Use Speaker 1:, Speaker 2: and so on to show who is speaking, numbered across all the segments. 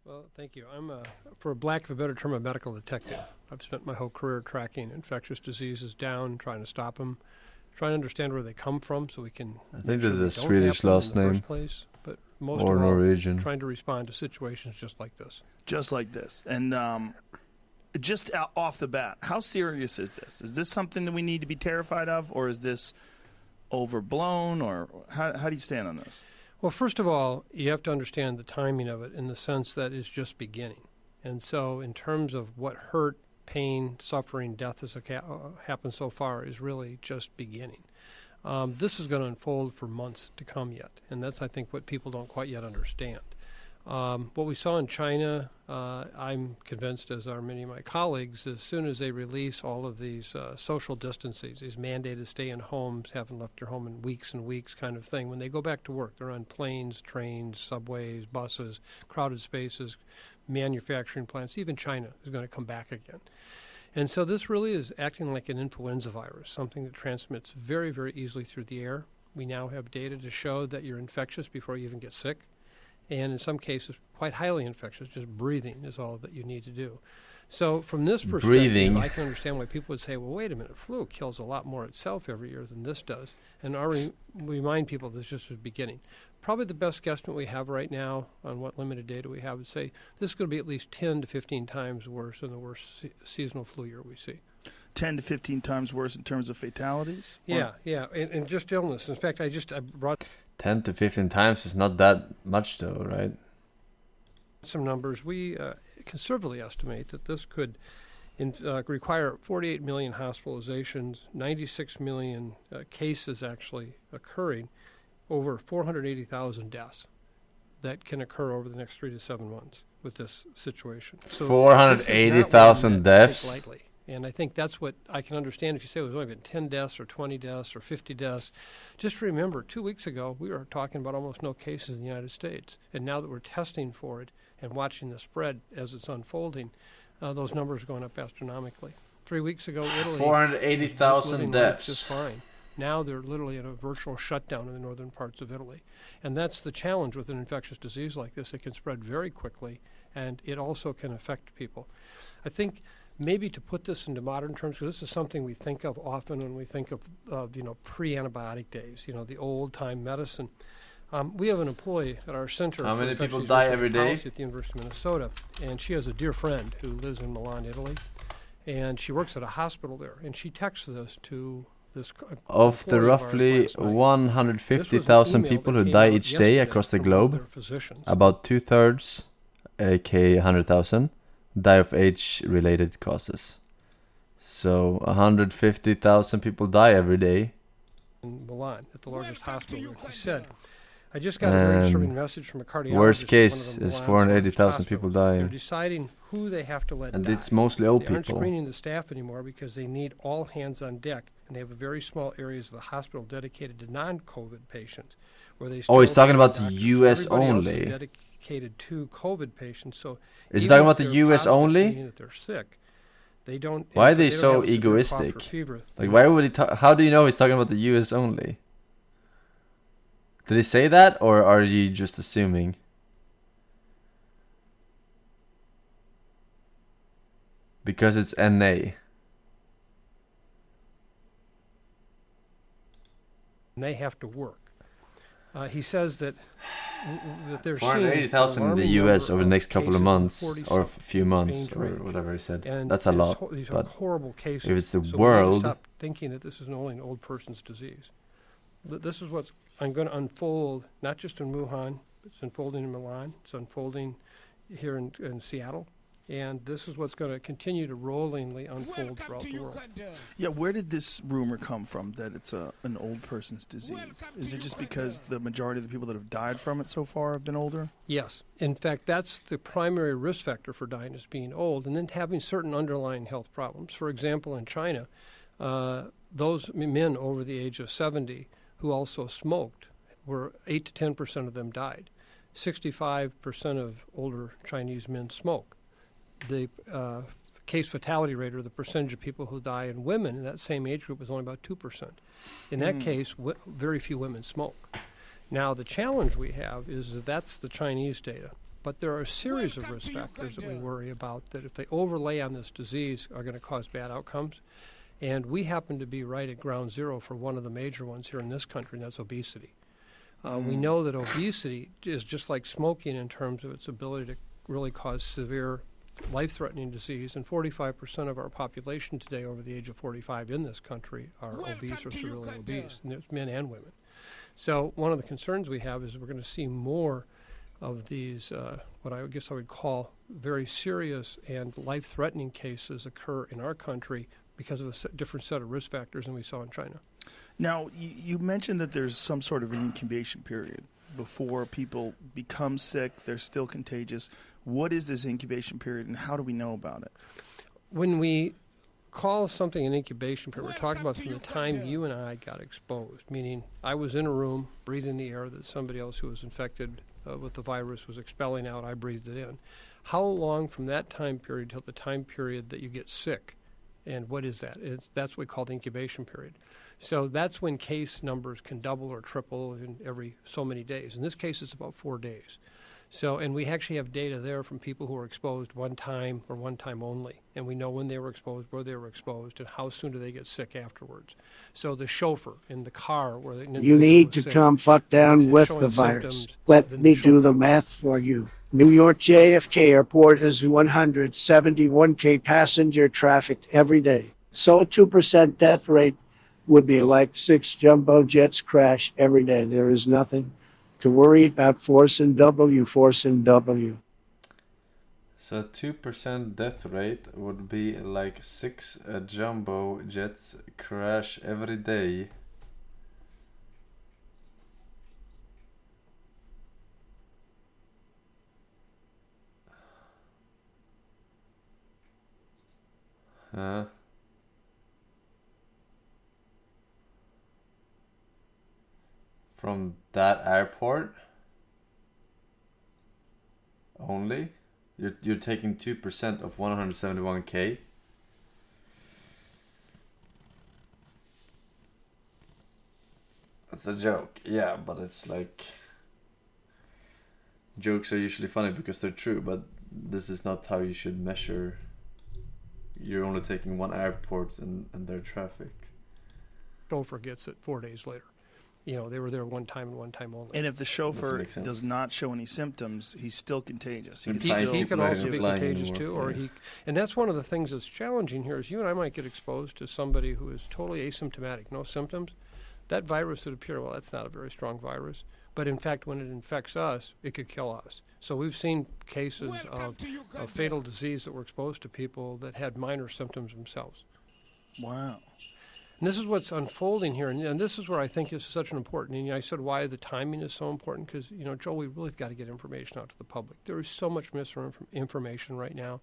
Speaker 1: Well, thank you. I'm, for lack of a better term, a medical detective. I've spent my whole career tracking infectious diseases down, trying to stop them, trying to understand where they come from so we can
Speaker 2: I
Speaker 1: make
Speaker 2: think
Speaker 1: sure
Speaker 2: this
Speaker 1: they
Speaker 2: is a
Speaker 1: don't
Speaker 2: Swedish
Speaker 1: happen
Speaker 2: last
Speaker 1: in the
Speaker 2: name.
Speaker 1: first place. But most
Speaker 2: Or
Speaker 1: of all,
Speaker 2: Norwegian.
Speaker 1: trying to respond to situations just like this.
Speaker 3: Just like this. And just off the bat, how serious is this? Is this something that we need to be terrified of, or is this overblown, or how do you stand on this?
Speaker 1: Well, first of all, you have to understand the timing of it in the sense that it's just beginning. And so in terms of what hurt, pain, suffering, death has happened so far is really just beginning. This is going to unfold for months to come yet, and that's, I think, what people don't quite yet understand. What we saw in China, I'm convinced, as are many of my colleagues, as soon as they release all of these social distances, these mandated stay-in homes, haven't left their home in weeks and weeks kind of thing, when they go back to work, they're on planes, trains, subways, buses, crowded spaces, manufacturing plants. Even China is going to come back again. And so this really is acting like an influenza virus, something that transmits very, very easily through the air. We now have data to show that you're infectious before you even get sick. And in some cases, quite highly infectious. Just breathing is all that you need to do. So from this perspective, I can understand why people would say, well, wait a minute, flu kills a lot more itself every year than this does. And we remind people this just was beginning. Probably the best guesstimate we have right now on what limited data we have would say this is going to be at least 10 to 15 times worse than the worst seasonal flu year we see.
Speaker 3: 10 to 15 times worse in terms of fatalities?
Speaker 1: Yeah, and just illness. In fact, I brought
Speaker 2: 10 to 15 times is not that much though, right?
Speaker 1: some numbers. We conservatively estimate that this could require 48 million hospitalizations, 96 million cases actually occurring, over 480,000 deaths that can occur over the next 3 to 7 months with this situation. So
Speaker 2: 480,000 deaths?
Speaker 1: Lightly. And I think that's what I can understand if you say there's only been 10 deaths or 20 deaths or 50 deaths. Just remember, 2 weeks ago, we were talking about almost no cases in the United States. And now that we're testing for it and watching the spread as it's unfolding, those numbers are going up astronomically. 3 weeks ago, Italy
Speaker 2: 480,000 deaths.
Speaker 1: Just fine. Now they're literally in a virtual shutdown in the northern parts of Italy. And that's the challenge with an infectious disease like this. It can spread very quickly, and it also can affect people. I think maybe to put this into modern terms, because this is something we think of often when we think of pre-antibiotic days, the old-time medicine. We have an employee at our center.
Speaker 2: How
Speaker 1: for
Speaker 2: many
Speaker 1: infectious
Speaker 2: people die
Speaker 1: disease
Speaker 2: every day?
Speaker 1: policy at the University of Minnesota, and she has a dear friend who lives in Milan, Italy, and she works at a hospital there, and she texts this to this
Speaker 2: Of the roughly 150,000 people who die each day across the globe, about 2/3, aka 100,000, die of age-related causes. So 150,000 people die every day.
Speaker 1: In Milan, at the largest hospital, like you said. I just got a very disturbing message from a cardiologist.
Speaker 2: Worst case
Speaker 1: is
Speaker 2: is 480,000 people
Speaker 1: They're
Speaker 2: dying.
Speaker 1: deciding who they have to let
Speaker 2: And
Speaker 1: die.
Speaker 2: it's mostly old
Speaker 1: They aren't
Speaker 2: people.
Speaker 1: screening the staff anymore because they need all hands on deck, and they have very small areas of the hospital dedicated to non-COVID patients, where they.
Speaker 2: Oh, he's talking
Speaker 1: still
Speaker 2: about
Speaker 1: have
Speaker 2: the
Speaker 1: doctors.
Speaker 2: US
Speaker 1: Everybody else is
Speaker 2: only.
Speaker 1: dedicated to COVID patients. So
Speaker 2: Is he
Speaker 1: even
Speaker 2: talking
Speaker 1: if
Speaker 2: about the
Speaker 1: they're
Speaker 2: US
Speaker 1: positive,
Speaker 2: only?
Speaker 1: meaning that they're sick, they don't.
Speaker 2: Why are
Speaker 1: if
Speaker 2: they
Speaker 1: don't
Speaker 2: so
Speaker 1: have a severe cough or
Speaker 2: egoistic?
Speaker 1: fever,
Speaker 2: Like, why would he how do you know he's talking about the US only? Did he say that, or are you just assuming? Because it's NA.
Speaker 1: and they have to work. He says that they're seeing
Speaker 2: 480,000 in the
Speaker 1: alarming
Speaker 2: US
Speaker 1: number
Speaker 2: over the next couple of
Speaker 1: cases in
Speaker 2: months,
Speaker 1: 40
Speaker 2: or a few months,
Speaker 1: range
Speaker 2: or
Speaker 1: range.
Speaker 2: whatever he said.
Speaker 1: And
Speaker 2: That's a lot.
Speaker 1: these are
Speaker 2: But
Speaker 1: horrible cases.
Speaker 2: if it's the
Speaker 1: so we need to
Speaker 2: world,
Speaker 1: stop thinking that this is only an old person's disease. This is what's going to unfold, not just in Wuhan. It's unfolding in Milan. It's unfolding here in Seattle. And this is what's going to continue to rollingly unfold throughout the world.
Speaker 3: Yeah, where did this rumor come from that it's an old person's disease? Is it just because the majority of the people that have died from it so far have been older?
Speaker 1: Yes. In fact, that's the primary risk factor for dying, is being old and then having certain underlying health problems. For example, in China, those men over the age of 70 who also smoked, were 8 to 10% of them died. 65% of older Chinese men smoke. The case fatality rate, or the percentage of people who die in women in that same age group, is only about 2%. In that case, very few women smoke. Now, the challenge we have is that that's the Chinese data. But there are a series of risk factors that we worry about that if they overlay on this disease are going to cause bad outcomes. And we happen to be right at ground zero for one of the major ones here in this country, and that's obesity. We know that obesity is just like smoking in terms of its ability to really cause severe life-threatening disease, and 45% of our population today over the age of 45 in this country are obese or severely obese, and there's men and women. So one of the concerns we have is we're going to see more of these, what I guess I would call very serious and life-threatening cases occur in our country because of a different set of risk factors than we saw in China.
Speaker 3: Now, you mentioned that there's some sort of an incubation period before people become sick, they're still contagious. What is this incubation period, and how do we know about it?
Speaker 1: When we call something an incubation period, we're talking about from the time you and I got exposed, meaning I was in a room breathing the air that somebody else who was infected with the virus was expelling out, I breathed it in. How long from that time period till the time period that you get sick? And what is that? That's what we call the incubation period. So that's when case numbers can double or triple in every so many days. In this case, it's about 4 days. So, and we actually have data there from people who were exposed one time or one time only. And we know when they were exposed, where they were exposed, and how soon do they get sick afterwards. So the chauffeur in the car where the
Speaker 4: You need to come fuck down with the virus. Let me do the math for you. New York JFK Airport has 171K passenger traffic every day. So a 2% death rate would be like 6 jumbo jets crash every day. There is nothing to worry about. Forsen W.
Speaker 2: So 2% death rate would be like 6 jumbo jets crash every day. From that airport only? You're taking 2% of 171K? That's a joke. Yeah, but it's like, jokes are usually funny because they're true, but this is not how you should measure. You're only taking one airport and their traffic.
Speaker 1: Chauffeur gets it 4 days later. You know, they were there one time and one time only.
Speaker 3: And if the chauffeur does not show any symptoms, he's still contagious.
Speaker 1: He could also be contagious too, or and that's one of the things that's challenging here is you and I might get exposed to somebody who is totally asymptomatic, no symptoms. That virus would appear, well, that's not a very strong virus. But in fact, when it infects us, it could kill us. So we've seen cases of fatal disease that were exposed to people that had minor symptoms themselves.
Speaker 3: Wow.
Speaker 1: And this is what's unfolding here, and this is where I think is such an important, and I said why the timing is so important, because, you know, Joe, we really have got to get information out to the public. There is so much misinformation right now,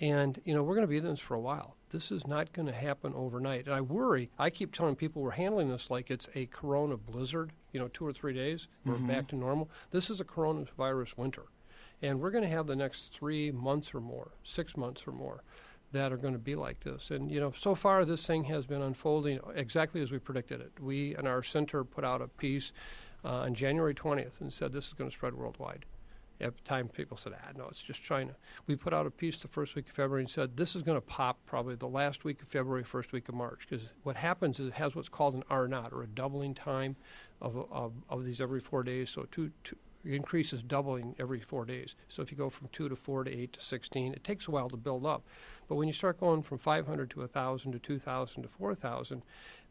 Speaker 1: and, you know, we're going to be in this for a while. This is not going to happen overnight, and I worry, I keep telling people we're handling this like it's a corona blizzard, you know, 2 or 3 days, we're back to normal. This is a coronavirus winter, and we're going to have the next 3 months or more, 6 months or more, that are going to be like this. And, you know, so far this thing has been unfolding exactly as we predicted it. We, in our center, put out a piece on January 20th and said this is going to spread worldwide. At the time, people said, no, it's just China. We put out a piece the first week of February and said this is going to pop probably the last week of February, first week of March, because what happens is it has what's called an R0, or a doubling time of these every 4 days. So the increase is doubling every 4 days. So if you go from 2 to 4 to 8 to 16, it takes a while to build up. But when you start going from 500 to 1,000 to 2,000 to 4,000,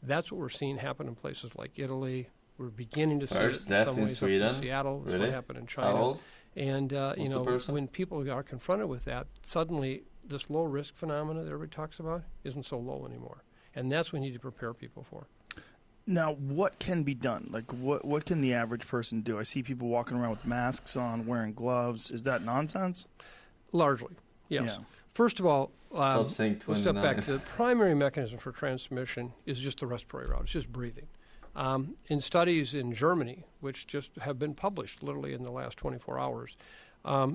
Speaker 1: that's what we're seeing happen in places like Italy. We're beginning to see it in some ways up in Seattle. That's what happened in China.
Speaker 2: How old?
Speaker 1: And, you know, when people are confronted with that, suddenly this low-risk phenomena that everybody talks about isn't so low anymore. And that's what we need to prepare people for.
Speaker 3: Now, what can be done? Like, what can the average person do? I see people walking around with masks on, wearing gloves. Is that nonsense?
Speaker 1: Largely, yes.
Speaker 3: Yeah.
Speaker 1: First of all,
Speaker 2: Stop saying 29.
Speaker 1: let's step back. The primary mechanism for transmission is just the respiratory route. It's just breathing. In studies in Germany, which just have been published literally in the last 24 hours,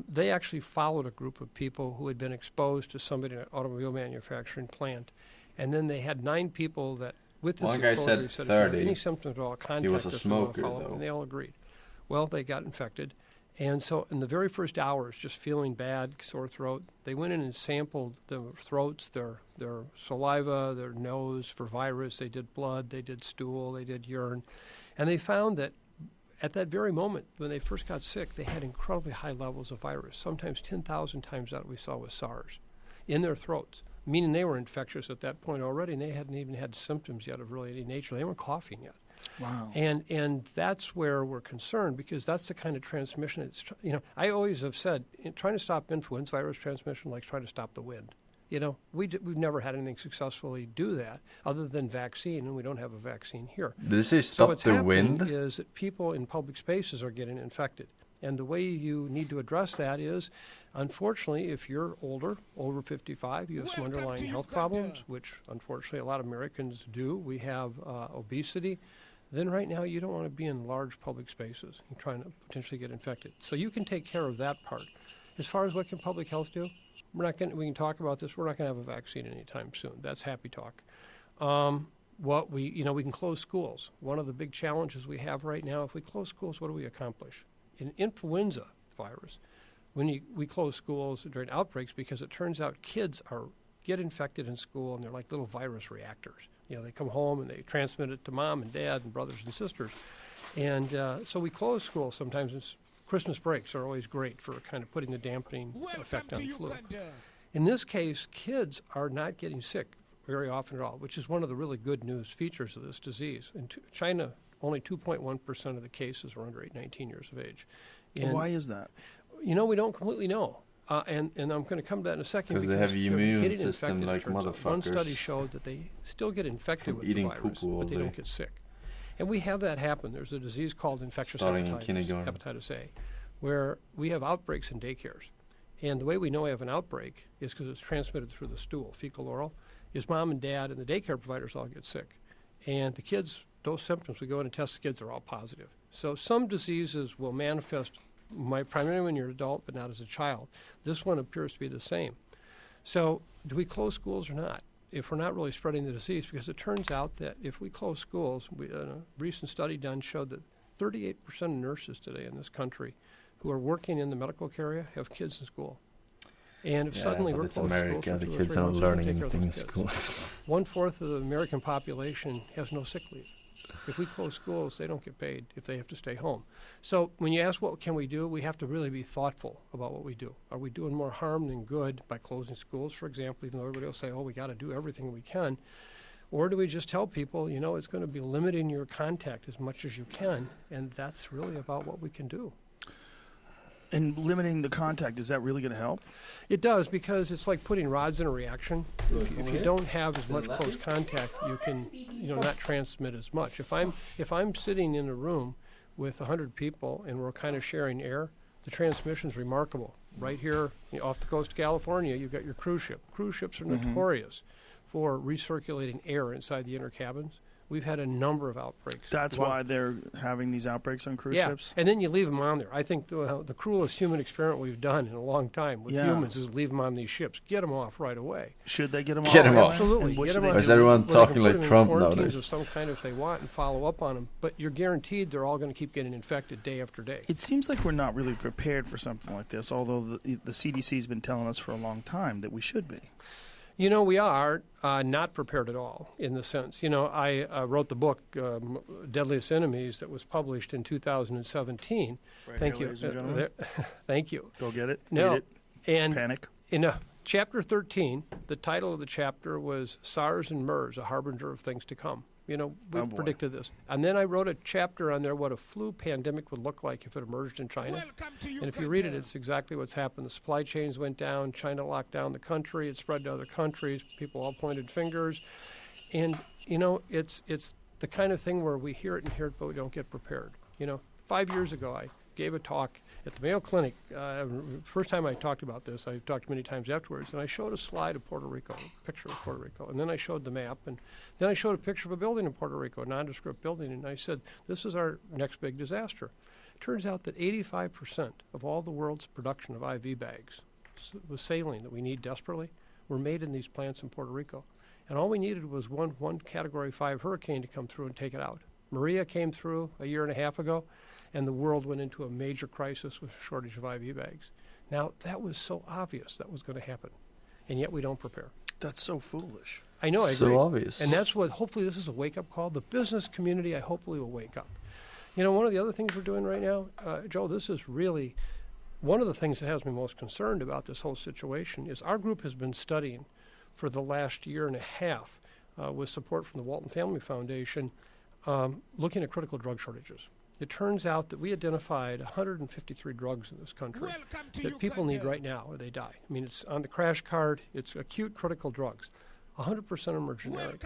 Speaker 1: they actually followed a group of people who had been exposed to somebody in an automobile manufacturing plant. And then they had 9 people that, with this exposure,
Speaker 2: guy said
Speaker 1: if you
Speaker 2: 30.
Speaker 1: Have any symptoms at all, contact
Speaker 2: He was a
Speaker 1: us,
Speaker 2: smoker,
Speaker 1: follow up,
Speaker 2: though.
Speaker 1: and they all agreed. Well, they got infected, And so in the very first hours, just feeling bad, sore throat, they went in and sampled their throats, their saliva, their nose for virus. They did blood, they did stool, they did urine. And they found that at that very moment, when they first got sick, they had incredibly high levels of virus, sometimes 10,000 times that we saw with SARS, in their throats, meaning they were infectious at that point already, and they hadn't even had symptoms yet of really any nature. They weren't coughing yet.
Speaker 3: Wow.
Speaker 1: And that's where we're concerned, because that's the kind of transmission. It's, I always have said, trying to stop influenza virus transmission like trying to stop the wind. We've never had anything successfully do that other than vaccine, and we don't have a vaccine here.
Speaker 2: Did they say
Speaker 1: So
Speaker 2: stop
Speaker 1: what's
Speaker 2: the
Speaker 1: happening
Speaker 2: wind?
Speaker 1: is that people in public spaces are getting infected. And the way you need to address that is, unfortunately, if you're older, over 55, you have some underlying health problems, which unfortunately a lot of Americans do. We have obesity. Then right now you don't want to be in large public spaces and trying to potentially get infected. So you can take care of that part. As far as what can public health do, we can talk about this. We're not going to have a vaccine anytime soon. That's happy talk. We can close schools. One of the big challenges we have right now, if we close schools, what do we accomplish? In influenza virus, when we close schools during outbreaks, because it turns out kids get infected in school, and they're like little virus reactors. They come home and they transmit it to mom and dad and brothers and sisters. And so we close schools sometimes. Christmas breaks are always great for kind of putting the dampening effect on flu. In this case, kids are not getting sick very often at all, which is one of the really good news features of this disease. In China, only 2.1% of the cases are under 19 years of age. And
Speaker 3: why is that?
Speaker 1: We don't completely know. And I'm going to come to that in a second.
Speaker 2: Because they have immune
Speaker 1: getting
Speaker 2: system
Speaker 1: infected,
Speaker 2: like
Speaker 1: turns out.
Speaker 2: motherfuckers.
Speaker 1: One study showed that they still get infected
Speaker 2: From
Speaker 1: with
Speaker 2: eating
Speaker 1: the virus,
Speaker 2: poo-poo all
Speaker 1: but they
Speaker 2: day.
Speaker 1: don't get sick. And we have that happen. There's a disease called infectious
Speaker 2: Starting in
Speaker 1: hepatitis,
Speaker 2: kindergarten.
Speaker 1: hepatitis A, where we have outbreaks in daycares. And the way we know we have an outbreak is because it's transmitted through the stool, fecal oral, is mom and dad and the daycare providers all get sick. And the kids, those symptoms, we go in and test the kids, are all positive. So some diseases will manifest primarily when you're an adult, but not as a child. This one appears to be the same. So do we close schools or not? If we're not really spreading the disease, because it turns out that if we close schools, a recent study done showed that 38% of nurses today in this country who are working in the medical area have kids in school. And if suddenly we're
Speaker 2: it's
Speaker 1: closed
Speaker 2: America.
Speaker 1: schools for
Speaker 2: The
Speaker 1: 2 or
Speaker 2: kids
Speaker 1: 3
Speaker 2: are
Speaker 1: months,
Speaker 2: not
Speaker 1: we don't
Speaker 2: learning
Speaker 1: take care of
Speaker 2: anything in
Speaker 1: those kids.
Speaker 2: school.
Speaker 1: 1/4 of the American population has no sick leave. If we close schools, they don't get paid if they have to stay home. So when you ask what can we do, we have to really be thoughtful about what we do. Are we doing more harm than good by closing schools, for example, even though everybody will say, we got to do everything we can? Or do we just tell people, it's going to be limiting your contact as much as you can, and that's really about what we can do.
Speaker 3: And limiting the contact, is that really going to help?
Speaker 1: It does, because it's like putting rods in a reaction. If you don't have as much close contact, you can not transmit as much. If I'm sitting in a room with 100 people and we're kind of sharing air, the transmission is remarkable. Right here off the coast of California, you've got your cruise ship. Cruise ships are notorious for recirculating air inside the inner cabins. We've had a number of outbreaks.
Speaker 3: That's why they're having these outbreaks on cruise ships?
Speaker 1: And then you leave them on there. I think the cruelest human experiment we've done in a long time with humans is leave them on these ships. Get them off right away.
Speaker 3: Should they get them off?
Speaker 2: Get them off.
Speaker 1: Absolutely. Get them off.
Speaker 2: Or is everyone talking
Speaker 1: Well, they can
Speaker 2: like
Speaker 1: put them in
Speaker 2: Trump
Speaker 1: quarantines
Speaker 2: nowadays?
Speaker 1: of some kind if they want and follow up on them. But you're guaranteed they're all going to keep getting infected day after day.
Speaker 3: It seems like we're not really prepared for something like this, although the CDC's been telling us for a long time that we should be.
Speaker 1: We are not prepared at all in the sense. I wrote the book, Deadliest Enemies, that was published in 2017.
Speaker 3: Right
Speaker 1: Thank
Speaker 3: here,
Speaker 1: you.
Speaker 3: ladies and gentlemen.
Speaker 1: Thank you.
Speaker 3: Go get it.
Speaker 1: No.
Speaker 3: Read it.
Speaker 1: And
Speaker 3: Panic.
Speaker 1: in chapter 13, the title of the chapter was SARS and MERS, a harbinger of things to come. We predicted this. And then I wrote a chapter on there what a flu pandemic would look like if it emerged in China. And if you read it, it's exactly what's happened. The supply chains went down. China locked down the country. It spread to other countries. People all pointed fingers. And, it's the kind of thing where we hear it, but we don't get prepared. 5 years ago, I gave a talk at the Mayo Clinic. First time I talked about this, I talked many times afterwards, and I showed a slide of Puerto Rico, a picture of Puerto Rico, and then I showed the map, and then I showed a picture of a building in Puerto Rico, a nondescript building, and I said, this is our next big disaster. It turns out that 85% of all the world's production of IV bags with saline that we need desperately were made in these plants in Puerto Rico. And all we needed was one Category 5 hurricane to come through and take it out. Maria came through a year and a half ago, and the world went into a major crisis with a shortage of IV bags. Now, that was so obvious that was going to happen, and yet we don't prepare.
Speaker 3: That's so foolish.
Speaker 1: I know, I agree.
Speaker 2: So obvious.
Speaker 1: And that's what, hopefully this is a wake-up call. The business community, I hopefully will wake up. You know, one of the other things we're doing right now, Joe, this is really, one of the things that has me most concerned about this whole situation is our group has been studying for the last year and a half with support from the Walton Family Foundation, looking at critical drug shortages. It turns out that we identified 153 drugs in this country that people need right now or they die. I mean, it's on the crash card. It's acute critical drugs. 100% of them are generic.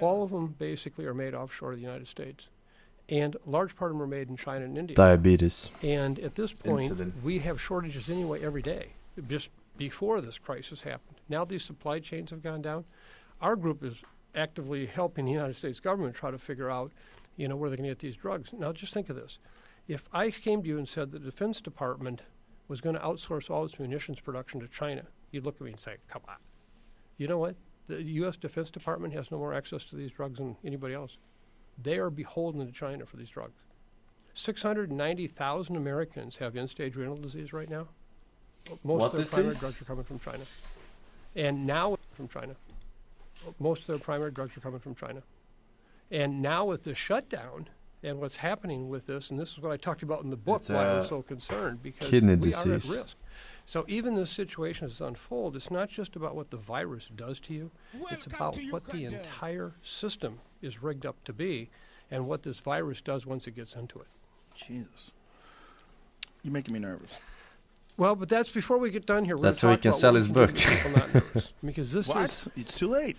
Speaker 1: All of them basically are made offshore of the United States. And a large part of them are made in China and India.
Speaker 2: Diabetes.
Speaker 1: And at this point,
Speaker 2: Insulin.
Speaker 1: we have shortages anyway every day, just before this crisis happened. Now these supply chains have gone down. Our group is actively helping the United States government try to figure out, you know, where they're going to get these drugs. Now just think of this. If I came to you and said the Defense Department was going to outsource all its munitions production to China, you'd look at me and say, come on. You know what? The U.S. Defense Department has no more access to these drugs than anybody else. They are beholden to China for these drugs. 690,000 Americans have end-stage renal disease right now. Most of their primary drugs are coming from China. And now from China. Most of their primary drugs are coming from China. And now with the shutdown and what's happening with this, and this is what I talked about in the book, why I'm so concerned, because we are at risk. So even this situation as it unfolds, it's not just about what the virus does to you. It's about what the entire system is rigged up to be and what this virus does once it gets into it.
Speaker 3: Jesus. You're making me nervous.
Speaker 1: Well, but that's before we get done here.
Speaker 2: That's so he can sell his book.
Speaker 1: Because this is
Speaker 3: it's too late.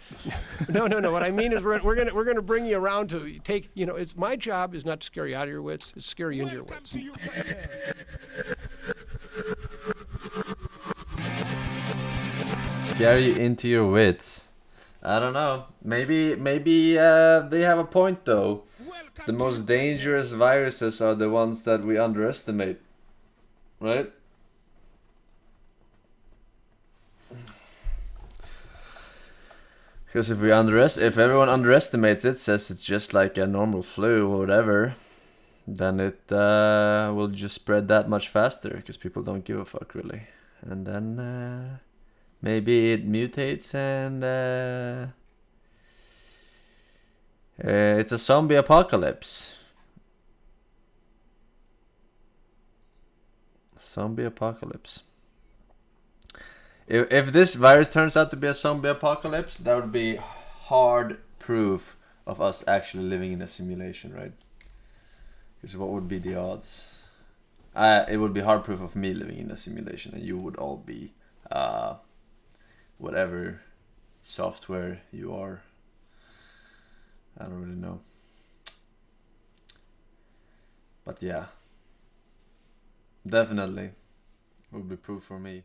Speaker 1: No. What I mean is we're gonna bring you around to take. You know, it's my job is not to scare you out of your wits. It's to scare you into your wits.
Speaker 2: Scare you into your wits. I don't know. Maybe they have a point though. The most dangerous viruses are the ones that we underestimate, right? Because if everyone underestimates it, says it's just like a normal flu or whatever, then it will just spread that much faster because people don't give a fuck really, and then maybe it mutates and it's a zombie apocalypse. Zombie apocalypse. If this virus turns out to be a zombie apocalypse, that would be hard proof of us actually living in a simulation, right? Because what would be the odds? It would be hard proof of me living in a simulation, and you would all be whatever software you are. I don't really know. But yeah, definitely would be proof for me.